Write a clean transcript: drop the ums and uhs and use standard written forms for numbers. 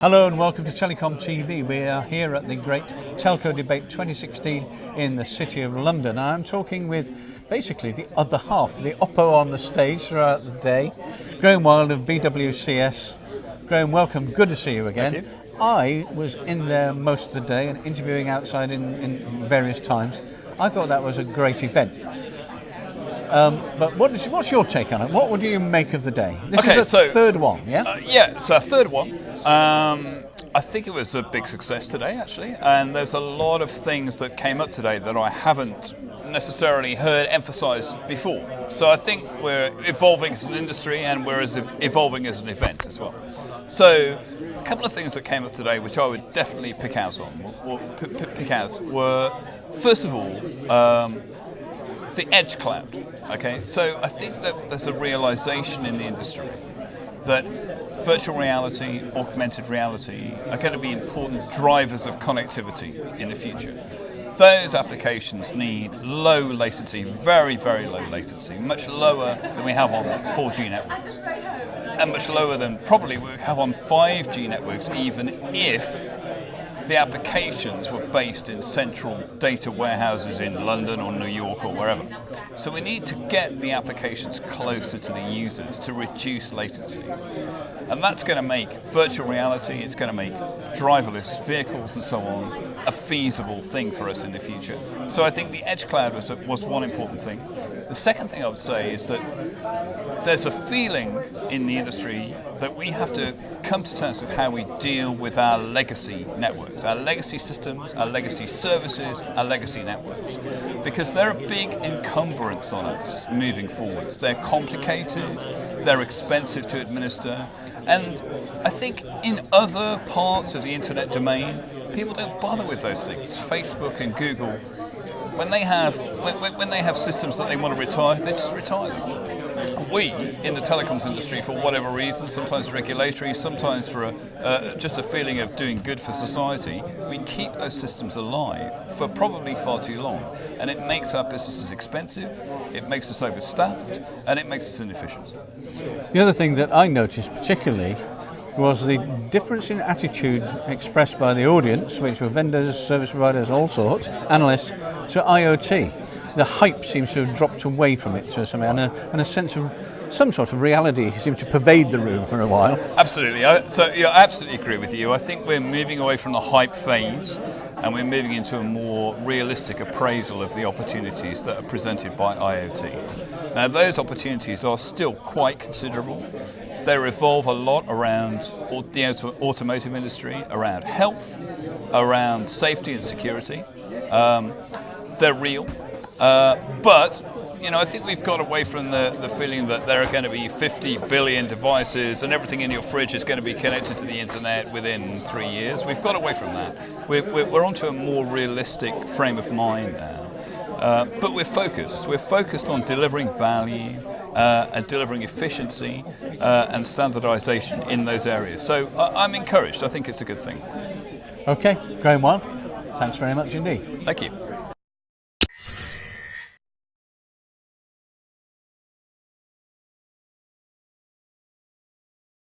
Hello and welcome to TelecomTV. We are here at the Great Telco Debate 2016 in the City of London. I'm talking with basically the other half, the oppo on the stage throughout the day, Graham Wilde of BWCS. Graham, welcome. Good to see you again. Thank you. I was in there most of the day and interviewing outside in various times. I thought that was a great event. But what's your take on it? What would you make of the day? This is the third one, yeah? It's our third one. I think it was a big success today, actually, and there's a lot of things that came up today that I haven't necessarily heard emphasised before. So I think we're evolving as an industry and we're evolving as an event as well. So a couple of things that came up today which I would definitely pick out were, first of all, the edge cloud. Okay, so I think that there's a realisation in the industry that virtual reality, augmented reality are going to be important drivers of connectivity in the future. Those applications need low latency, very, very low latency, much lower than we have on 4G networks, and much lower than probably we have on 5G networks, even if the applications were based in central data warehouses in London or New York or wherever. So we need to get the applications closer to the users to reduce latency. And that's going to make virtual reality, it's going to make driverless vehicles and so on a feasible thing for us in the future. So I think the edge cloud was one important thing. The second thing I would say is that there's a feeling in the industry that we have to come to terms with how we deal with our legacy networks, our legacy systems, our legacy services, our legacy networks, because they're a big encumbrance on us moving forwards. They're complicated, they're expensive to administer, and I think in other parts of the internet domain, people don't bother with those things. Facebook and Google, when they have systems that they want to retire, they just retire them. We, in the telecoms industry, for whatever reason, sometimes regulatory, sometimes for just a feeling of doing good for society, we keep those systems alive for probably far too long. And it makes our businesses expensive, it makes us overstaffed, and it makes us inefficient. The other thing that I noticed particularly was the difference in attitude expressed by the audience, which were vendors, service providers, all sorts, analysts, to IoT. The hype seems to have dropped away from it to some, and a sense of some sort of reality seemed to pervade the room for a while. Absolutely. I absolutely agree with you. I think we're moving away from the hype phase and we're moving into a more realistic appraisal of the opportunities that are presented by IoT. Now, those opportunities are still quite considerable. They revolve a lot around the automotive industry, around health, around safety and security. They're real. But I think we've got away from the feeling that there are going to be 50 billion devices and everything in your fridge is going to be connected to the internet within 3 years. We've got away from that. We're onto a more realistic frame of mind now. But we're focused. We're focused on delivering value and delivering efficiency and standardization in those areas. So I'm encouraged. I think it's a good thing. Okay, Graham Wilde, thanks very much indeed. Thank you.